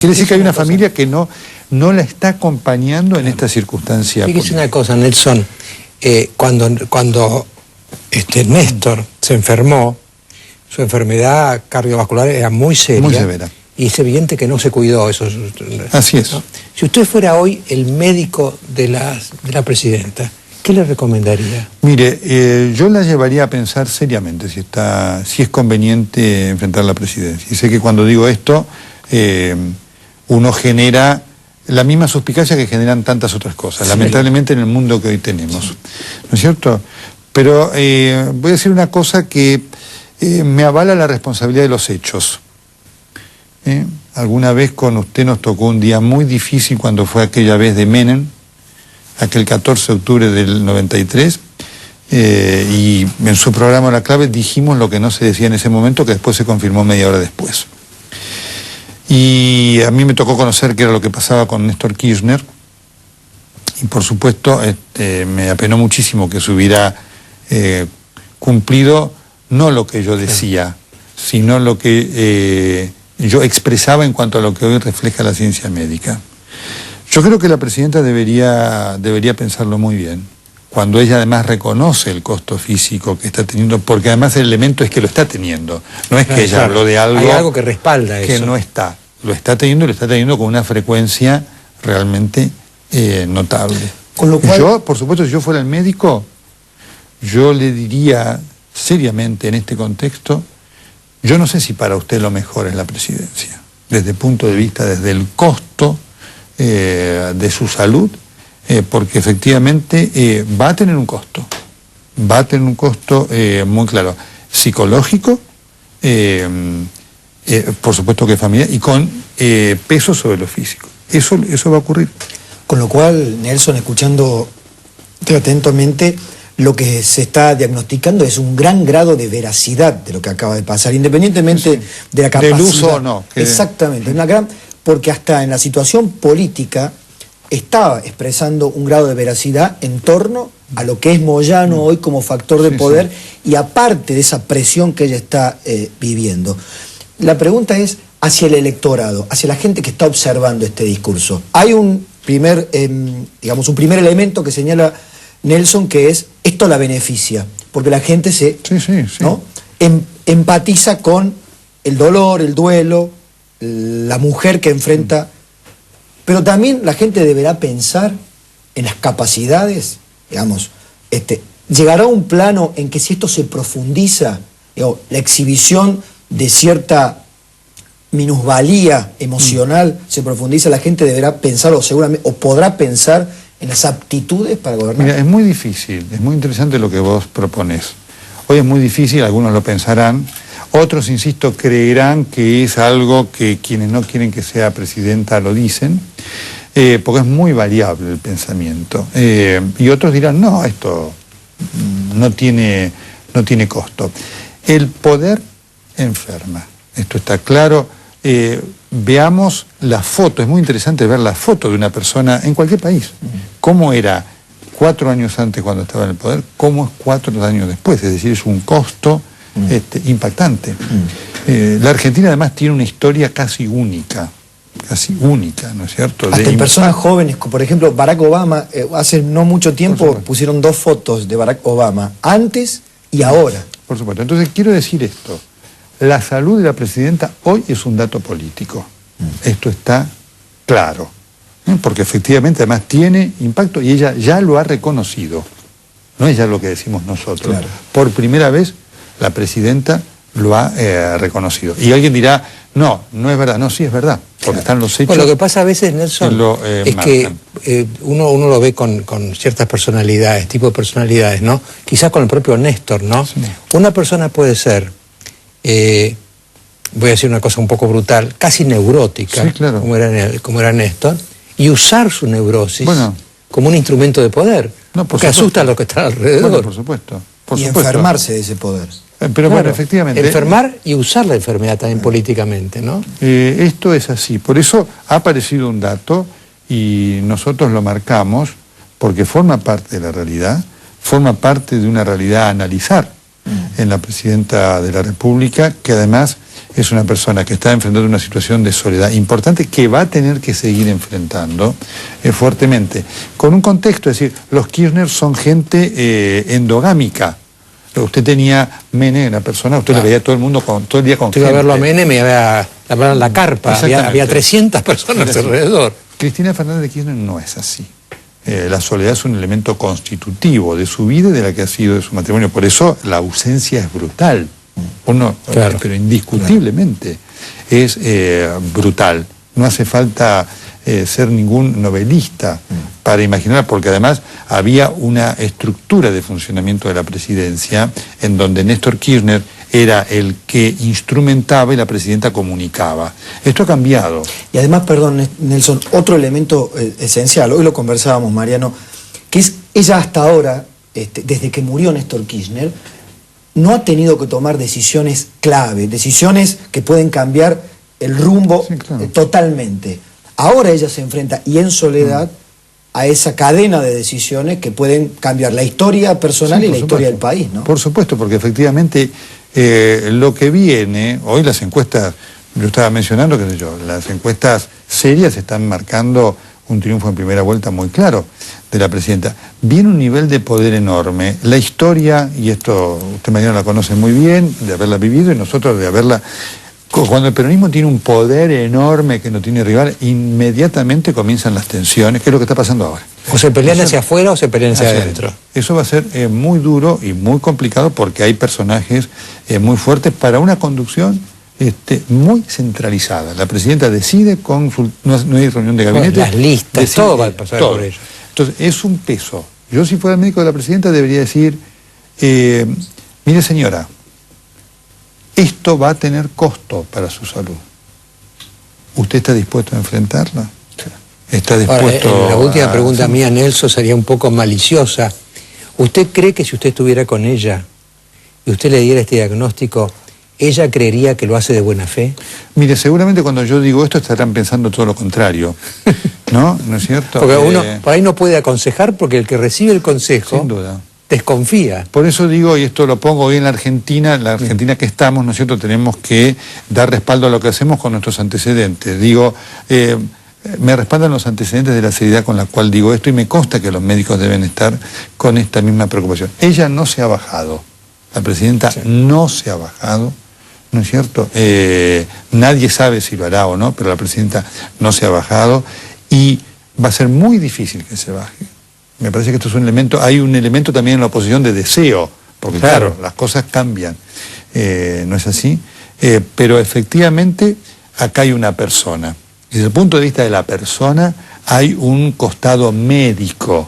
Quiere decir que hay una familia que no la está acompañando en esta circunstancia. Fíjese una cosa, Nelson, cuando Néstor se enfermó, su enfermedad cardiovascular era muy seria. Muy severa. Y es evidente que no se cuidó eso. Así es. ¿No? Si usted fuera hoy el médico de la presidenta, ¿qué le recomendaría? Mire, yo la llevaría a pensar seriamente si es conveniente enfrentar la presidencia. Y sé que cuando digo esto, uno genera la misma suspicacia que generan tantas otras cosas, sí, lamentablemente en el mundo que hoy tenemos. Sí. ¿No es cierto? Pero voy a decir una cosa que me avala la responsabilidad de los hechos. Alguna vez con usted nos tocó un día muy difícil cuando fue aquella vez de Menem, aquel 14 de octubre del 93, y en su programa La Clave dijimos lo que no se decía en ese momento, que después se confirmó media hora después. Y a mí me tocó conocer qué era lo que pasaba con Néstor Kirchner, y por supuesto me apenó muchísimo que se hubiera cumplido no lo que yo decía, sino lo que yo expresaba en cuanto a lo que hoy refleja la ciencia médica. Yo creo que la presidenta debería pensarlo muy bien, cuando ella además reconoce el costo físico que está teniendo, porque además el elemento es que lo está teniendo, no es que ella habló de algo... Hay algo que respalda eso. Que no está, lo está teniendo con una frecuencia realmente notable. Con lo cual... Yo, por supuesto, si yo fuera el médico, yo le diría seriamente en este contexto, yo no sé si para usted lo mejor es la presidencia, desde el punto de vista, desde el costo de su salud, porque efectivamente va a tener un costo, muy claro, psicológico, por supuesto que familiar, y con peso sobre lo físico. Eso va a ocurrir. Con lo cual, Nelson, escuchando atentamente, lo que se está diagnosticando es un gran grado de veracidad de lo que acaba de pasar, independientemente de la capacidad. Del uso o no. Exactamente, una gran, porque hasta en la situación política estaba expresando un grado de veracidad en torno a lo que es Moyano hoy como factor de poder, y aparte de esa presión que ella está viviendo. La pregunta es hacia el electorado, hacia la gente que está observando este discurso. Hay un primer elemento que señala Nelson, que es, esto la beneficia, porque la gente ¿no? empatiza con el dolor, el duelo, la mujer que enfrenta, pero también la gente deberá pensar en las capacidades, digamos, llegará a un plano en que si esto se profundiza, la exhibición de cierta minusvalía emocional se profundiza, la gente deberá pensar, o seguramente, o podrá pensar en las aptitudes para gobernar. Mira, es muy difícil, es muy interesante lo que vos propones. Hoy es muy difícil, algunos lo pensarán, otros, insisto, creerán que es algo que quienes no quieren que sea presidenta lo dicen, porque es muy variable el pensamiento. Y otros dirán, no, esto no tiene costo. El poder enferma, esto está claro. Veamos la foto, es muy interesante ver la foto de una persona en cualquier país. Cómo era 4 años antes cuando estaba en el poder, cómo es 4 años después, es decir, es un costo impactante. La Argentina además tiene una historia casi única, ¿no es cierto? Hasta en personas jóvenes, por ejemplo, Barack Obama, hace no mucho tiempo pusieron 2 fotos de Barack Obama, antes y ahora. Por supuesto, entonces quiero decir esto. La salud de la presidenta hoy es un dato político. Esto está claro. Porque efectivamente además tiene impacto y ella ya lo ha reconocido. No es ya lo que decimos nosotros. Claro. Por primera vez la presidenta lo ha reconocido. Y alguien dirá, no es verdad. No, sí es verdad, porque están los hechos. Bueno, lo que pasa a veces, Nelson, es que uno lo ve con ciertas personalidades, tipo de personalidades, ¿no? Quizás con el propio Néstor, ¿no? Sí. Una persona puede ser... voy a decir una cosa un poco brutal, casi neurótica, claro, como era Néstor, y usar su neurosis como un instrumento de poder, porque asusta a los que están alrededor. Bueno, por supuesto. Y enfermarse de ese poder. Pero claro, bueno, efectivamente. Enfermar y usar la enfermedad también políticamente, ¿no? Esto es así. Por eso ha aparecido un dato y nosotros lo marcamos porque forma parte de la realidad, forma parte de una realidad a analizar en la presidenta de la República, que además es una persona que está enfrentando una situación de soledad importante que va a tener que seguir enfrentando fuertemente. Con un contexto, es decir, los Kirchner son gente endogámica. Usted tenía Menem, una persona, usted le veía a todo el mundo todo el día con gente. Iba a verlo a Menem y había la carpa, había 300 personas alrededor. Cristina Fernández de Kirchner no es así. La soledad es un elemento constitutivo de su vida y de la que ha sido de su matrimonio. Por eso la ausencia es brutal. Claro, pero indiscutiblemente es brutal. No hace falta ser ningún novelista para imaginar, porque además había una estructura de funcionamiento de la presidencia en donde Néstor Kirchner era el que instrumentaba y la presidenta comunicaba. Esto ha cambiado. Y además, perdón, Nelson, otro elemento esencial, hoy lo conversábamos, Mariano, que es ella hasta ahora, desde que murió Néstor Kirchner, no ha tenido que tomar decisiones clave, decisiones que pueden cambiar el rumbo totalmente. Ahora ella se enfrenta, y en soledad, a esa cadena de decisiones que pueden cambiar la historia personal y la historia del país, ¿no? Por supuesto, porque efectivamente lo que viene, hoy las encuestas, yo estaba mencionando, qué sé yo, las encuestas serias están marcando un triunfo en primera vuelta muy claro de la presidenta. Viene un nivel de poder enorme. La historia, y esto usted mañana la conoce muy bien, de haberla vivido, y nosotros de haberla... Cuando el peronismo tiene un poder enorme que no tiene rival, inmediatamente comienzan las tensiones, que es lo que está pasando ahora. O se pelean hacia afuera o se pelean hacia adentro. Eso va a ser muy duro y muy complicado porque hay personajes muy fuertes para una conducción muy centralizada. La presidenta decide, no hay reunión de gabinete. Las listas, decide, todo va a pasar todo. Por ello. Entonces, es un peso. Yo, si fuera el médico de la presidenta, debería decir, mire señora, esto va a tener costo para su salud. ¿Usted está dispuesto a enfrentarla? ¿Está dispuesto Ahora, la última pregunta mía, Nelson, sería un poco maliciosa. ¿Usted cree que si usted estuviera con ella y usted le diera este diagnóstico, ella creería que lo hace de buena fe? Mire, seguramente cuando yo digo esto estarán pensando todo lo contrario. ¿No? ¿No es cierto? Porque uno por ahí no puede aconsejar porque el que recibe el consejo... Sin duda. Desconfía. Por eso digo, y esto lo pongo hoy en la Argentina que estamos, ¿no es cierto?, tenemos que dar respaldo a lo que hacemos con nuestros antecedentes. Digo, me respaldan los antecedentes de la seriedad con la cual digo esto y me consta que los médicos deben estar con esta misma preocupación. Ella no se ha bajado, la presidenta no se ha bajado, ¿no es cierto? Nadie sabe si lo hará o no, pero la presidenta no se ha bajado y va a ser muy difícil que se baje. Me parece que esto es un elemento, hay un elemento también en la oposición de deseo, porque claro las cosas cambian, ¿no es así? Pero efectivamente acá hay una persona. Desde el punto de vista de la persona hay un costado médico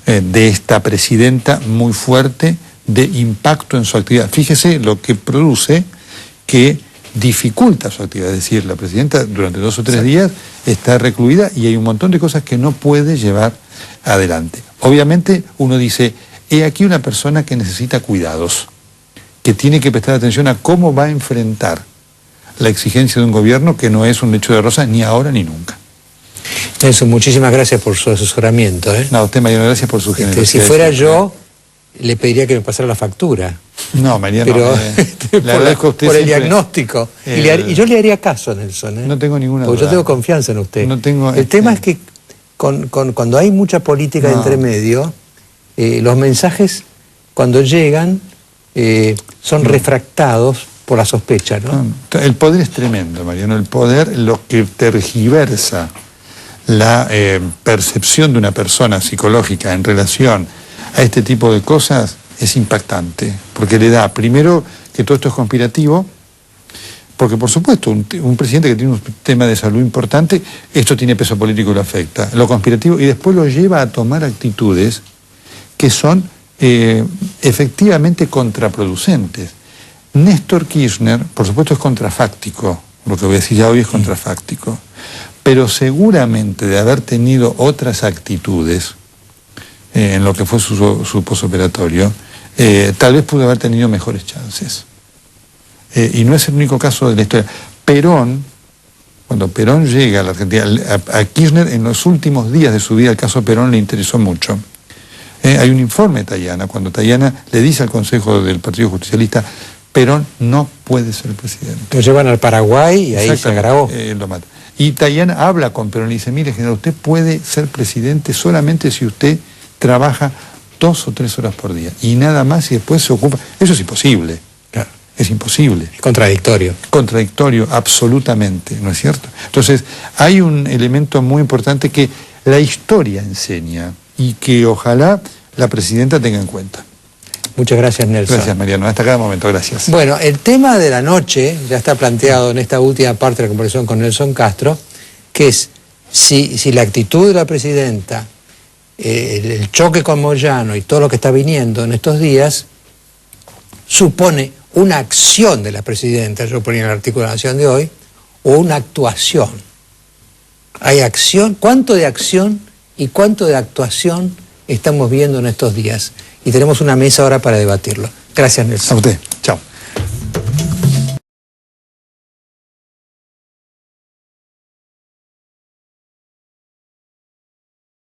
de esta presidenta muy fuerte de impacto en su actividad. Fíjese lo que produce que dificulta su actividad, es decir, la presidenta durante 2 o 3 días está recluida y hay un montón de cosas que no puede llevar adelante. Obviamente uno dice, he aquí una persona que necesita cuidados, que tiene que prestar atención a cómo va a enfrentar la exigencia de un gobierno que no es un lecho de rosas ni ahora ni nunca. Nelson, muchísimas gracias por su asesoramiento. No, usted, Mariano, gracias por su generosidad. Si fuera yo, le pediría que me pasara la factura. No, Mariano, pero le agradezco a usted por el siempre, diagnóstico. Y yo le haría caso, Nelson. No tengo ninguna duda. Porque yo tengo confianza en usted. No tengo, el tema es que cuando hay mucha política entre medio, los mensajes, cuando llegan, son refractados por la sospecha, ¿no? El poder es tremendo, Mariano. El poder, lo que tergiversa la percepción de una persona psicológica en relación a este tipo de cosas es impactante, porque le da, primero, que todo esto es conspirativo, porque por supuesto, un presidente que tiene un tema de salud importante, esto tiene peso político y lo afecta, lo conspirativo, y después lo lleva a tomar actitudes que son efectivamente contraproducentes. Néstor Kirchner, por supuesto, es contrafáctico, lo que voy a decir ya hoy es contrafáctico, pero seguramente de haber tenido otras actitudes en lo que fue su posoperatorio, tal vez pudo haber tenido mejores chances. Y no es el único caso de la historia. Perón, cuando Perón llega a la Argentina, a Kirchner en los últimos días de su vida, el caso Perón le interesó mucho. Hay un informe de Tayana, cuando Tayana le dice al Consejo del Partido Justicialista, Perón no puede ser presidente. Lo llevan al Paraguay y ahí se agravó. Lo mata. Y Dayan habla con Perón y dice, mire, general, usted puede ser presidente solamente si usted trabaja 2 o 3 horas por día y nada más, y después se ocupa. Eso es imposible. Claro. Es imposible. Es contradictorio. Contradictorio, absolutamente, ¿no es cierto? Entonces, hay un elemento muy importante que la historia enseña y que ojalá la presidenta tenga en cuenta. Muchas gracias, Nelson. Gracias, Mariano. Hasta cada momento, gracias. Bueno, el tema de la noche ya está planteado en esta última parte de la conversación con Nelson Castro, que es si la actitud de la presidenta, el choque con Moyano y todo lo que está viniendo en estos días, supone una acción de la presidenta, yo ponía en el artículo de la Nación de hoy, o una actuación. ¿Hay acción? ¿Cuánto de acción y cuánto de actuación estamos viendo en estos días? Y tenemos una mesa ahora para debatirlo. Gracias, Nelson. A usted. Chao.